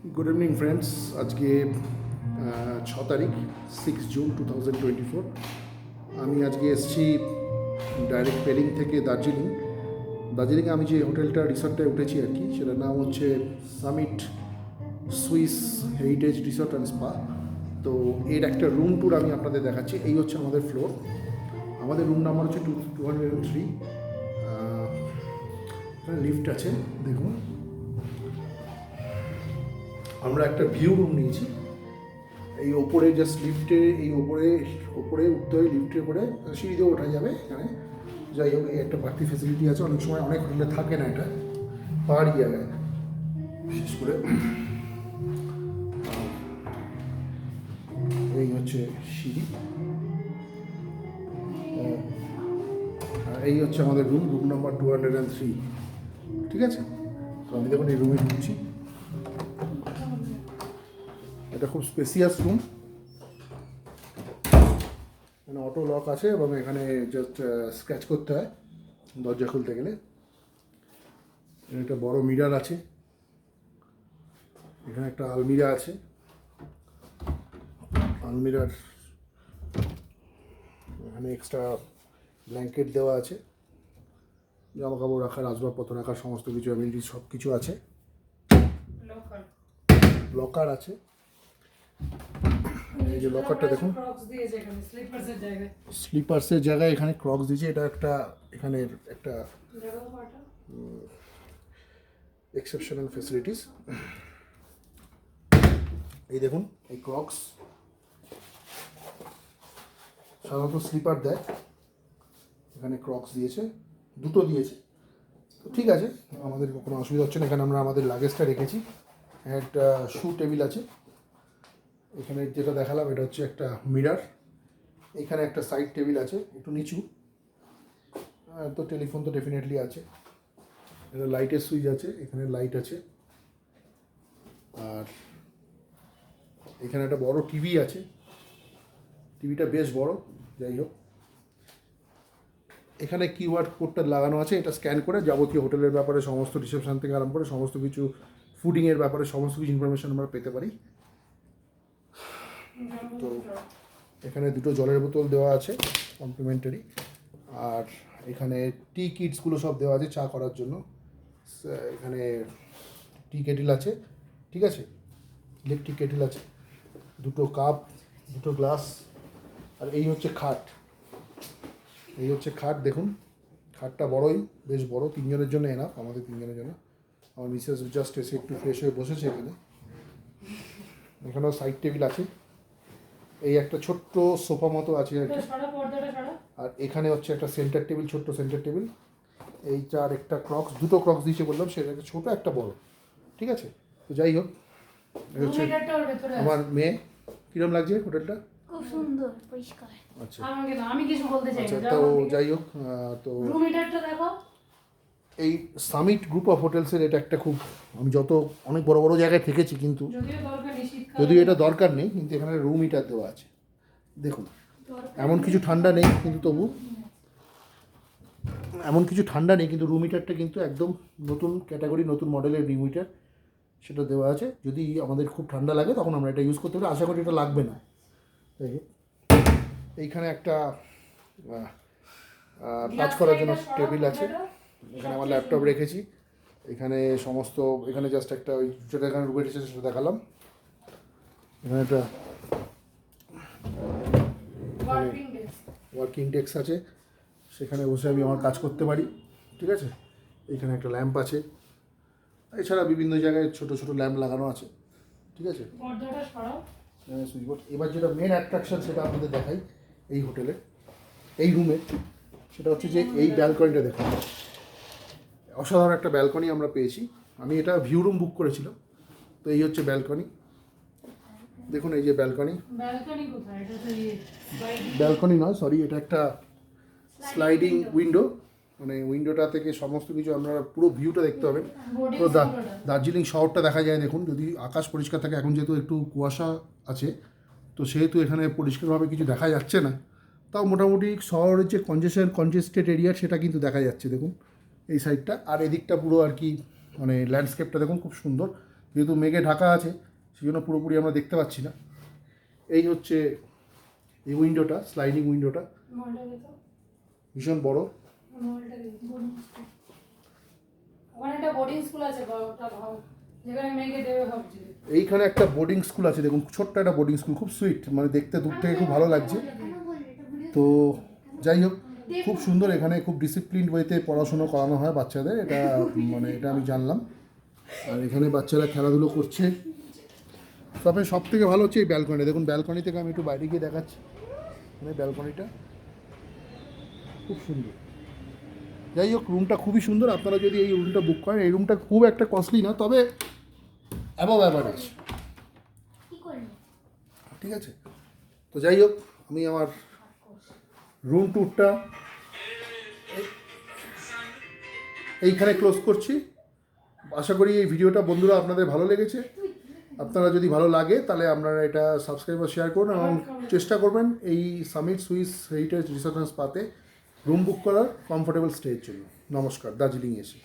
Good evening friends. आज के 6 তারিখ 6 জুন 2024। আমি আজকে এসেছি ডাইরেক্ট পেলিং থেকে দার্জিলিংয়ে আমি যে হোটেলটা রিসর্টটায় উঠেছি আর কি, সেটার নাম হচ্ছে summit Swiss heritage resort and spa. তো এর একটা রুম ট্যুর আমি আপনাদের দেখাচ্ছি। এই হচ্ছে আমাদের ফ্লোর। আমাদের রুম নাম্বার হচ্ছে 203। লিফট আছে, দেখুন। আমরা একটা ভিউ রুম নিয়েছি। এই ওপরে জাস্ট লিফটে, এই ওপরে উঠতে হয়, লিফটে করে সিঁড়ি দিয়ে ওঠা যাবে এখানে। যাই হোক, এই একটা বাড়তি ফেসিলিটি আছে। অনেক সময় অনেক হোটেলে থাকে না, এটা পাহাড়ি জায়গায় বিশেষ করে। এই হচ্ছে সিঁড়ি, আর এই হচ্ছে আমাদের রুম নাম্বার 203। ঠিক আছে, তো আমি দেখুন এই রুমে ঢুকছি। এটা খুব স্পেসিয়াস রুম। এখানে অটো লক আছে এবং এখানে জাস্ট স্ক্র্যাচ করতে হয় দরজা খুলতে গেলে। একটা বড় মিরার আছে, এখানে একটা আলমিরা আছে। আলমিরার এখানে এক্সট্রা ব্ল্যাঙ্কেট দেওয়া আছে, জামা কাপড় রাখার, আসবাবপত্র রাখার সমস্ত কিছু অ্যামিনিটিস সব কিছু আছে। লকার আছে, এই যে লকারটা দেখুন। স্লিপার্সের জায়গায় এখানে ক্রক্স দিয়েছে। এটা একটা এখানের একটা এক্সেপশনাল ফেসিলিটিস। এই দেখুন, এই ক্রক্স সাধারণত স্লিপার দেয়, এখানে ক্রক্স দিয়েছে, দুটো দিয়েছে। তো ঠিক আছে, আমাদের কোনো অসুবিধা হচ্ছে না। এখানে আমরা আমাদের লাগেজটা রেখেছি। একটা শু টেবিল আছে। এখানে যেটা দেখালাম এটা হচ্ছে একটা মিরার। এখানে একটা সাইড টেবিল আছে, একটু নিচু। তো টেলিফোন তো ডেফিনেটলি আছে। এটা লাইটের সুইচ আছে, এখানে লাইট আছে। আর এখানে একটা বড় টিভি আছে, টিভিটা বেশ বড়। যাই হোক, এখানে কিউআর কোডটা লাগানো আছে। এটা স্ক্যান করে যাবতীয় হোটেলের ব্যাপারে সমস্ত রিসেপশন থেকে আরম্ভ করে সমস্ত কিছু, ফুডিংয়ের ব্যাপারে সমস্ত কিছু ইনফরমেশন আমরা পেতে পারি। তো এখানে দুটো জলের বোতল দেওয়া আছে কমপ্লিমেন্টারি। আর এখানে টি কিটসগুলো সব দেওয়া আছে চা করার জন্য। এখানে টি কেটেল আছে, ঠিক আছে, ইলেকট্রিক কেটেল আছে, দুটো কাপ, দুটো গ্লাস। আর এই হচ্ছে খাট, এই হচ্ছে খাট। দেখুন, খাটটা বড়ই, বেশ বড়, 3 জনের জন্য এনাফ, আমাদের 3 জনের জন্য। আমার মিসেস জাস্ট এসে একটু ফ্রেশ হয়ে বসেছে এখানে। এখানেও সাইড টেবিল আছে। এই একটা ছোট্ট সোফা মতো আছে আর কি। আর এখানে হচ্ছে একটা সেন্টার টেবিল, ছোট্ট সেন্টার টেবিল। এই চার একটা ক্রক্স, দুটো ক্রক্স দিয়েছে বললাম, সেটা একটা ছোটো একটা বড়। ঠিক আছে, তো যাই হোক, হচ্ছে আমার মেয়ে। কিরম লাগছে হোটেলটা? খুব সুন্দর, পরিষ্কার। আচ্ছা আমি কিছু বলতে চাই আচ্ছা, না। তো যাই হোক, তো রুম হিটারটা দেখো। এই সামিট গ্রুপ অফ হোটেলসের এটা একটা খুব, আমি অনেক বড় বড় জায়গায় থেকেছি, কিন্তু যদিও এটা দরকার নেই, কিন্তু এখানে রুম হিটার দেওয়া আছে। দেখুন, এমন কিছু ঠান্ডা নেই, কিন্তু রুম হিটারটা কিন্তু একদম নতুন ক্যাটাগরি, নতুন মডেলের রুম হিটার, সেটা দেওয়া আছে। যদি আমাদের খুব ঠান্ডা লাগে তখন আমরা এটা ইউজ করতে পারি। আশা করি এটা লাগবে না। তাই এইখানে একটা কাজ করার জন্য টেবিল আছে। এখানে আমার ল্যাপটপ রেখেছি। এখানে সমস্ত, এখানে জাস্ট একটা ওই যেটা এখানে রুমে এসেছে সেটা দেখালাম। এখানে একটা ওয়ার্কিং ডেস্ক আছে, সেখানে বসে আমি আমার কাজ করতে পারি। ঠিক আছে, এখানে একটা ল্যাম্প আছে। এছাড়া বিভিন্ন জায়গায় ছোটো ছোটো ল্যাম্প লাগানো আছে। ঠিক আছে, সুইচ বোর্ড। এবার যেটা মেন অ্যাট্রাকশন সেটা আপনাদের দেখাই এই হোটেলে, এই রুমে, সেটা হচ্ছে যে এই ব্যালকনিটা দেখুন। অসাধারণ একটা ব্যালকনি আমরা পেয়েছি। আমি এটা ভিউ রুম বুক করেছিলাম। তো এই হচ্ছে ব্যালকনি, দেখুন। এই যে ব্যালকনি, ব্যালকনি নয় সরি, এটা একটা স্লাইডিং উইন্ডো। মানে উইন্ডোটা থেকে সমস্ত কিছু আপনারা পুরো ভিউটা দেখতে পাবেন। তো দার্জিলিং শহরটা দেখা যায়। দেখুন, যদি আকাশ পরিষ্কার থাকে, এখন যেহেতু একটু কুয়াশা আছে, তো সেহেতু এখানে পরিষ্কারভাবে কিছু দেখা যাচ্ছে না। তাও মোটামুটি শহরের যে কনজেস্টেড এরিয়া সেটা কিন্তু দেখা যাচ্ছে। দেখুন এই সাইডটা, আর এদিকটা পুরো আর কি, মানে ল্যান্ডস্কেপটা দেখুন, খুব সুন্দর। যেহেতু মেঘে ঢাকা আছে সেই জন্য পুরোপুরি আমরা দেখতে পাচ্ছি না। এই হচ্ছে এই উইন্ডোটা, স্লাইডিং উইন্ডোটা মলটা দে তো, ভীষণ বড়। মলটা দে। ওখানে একটা বোর্ডিং স্কুল আছে বড়টা ভাব, যেখানে মেয়েকে দেবে ভাবছি। এইখানে একটা বোর্ডিং স্কুল আছে, দেখুন ছোট্ট একটা বোর্ডিং স্কুল, খুব সুইট, মানে দেখতে দূর থেকে খুব ভালো লাগছে। তো যাই হোক, খুব সুন্দর, এখানে খুব ডিসিপ্লিন ওয়েতে পড়াশুনো করানো হয় বাচ্চাদের, এটা মানে এটা আমি জানলাম। আর এখানে বাচ্চারা খেলাধুলো করছে। তবে সব থেকে ভালো হচ্ছে এই ব্যালকনি, দেখুন ব্যালকনি থেকে আমি একটু বাইরে গিয়ে দেখাচ্ছি, মানে ব্যালকনিটা খুব সুন্দর। যাই হোক, রুমটা খুবই সুন্দর, আপনারা যদি এই রুমটা বুক করেন, এই রুমটা খুব একটা কস্টলি না, তবে অ্যাবভ অ্যাভারেজ, কি করলি? ঠিক আছে। তো যাই হোক, আমি আমার রুম ট্যুরটা এইখানে ক্লোজ করছি। আশা করি এই ভিডিওটা বন্ধুরা আপনাদের ভালো লেগেছে। আপনারা যদি ভালো লাগে তাহলে আপনারা এটা সাবস্ক্রাইব আর শেয়ার করুন এবং চেষ্টা করবেন এই summit Swiss heritage resort and স্পাতে রুম বুক করার কমফোর্টেবল স্টের জন্য। নমস্কার, দার্জিলিং এসে।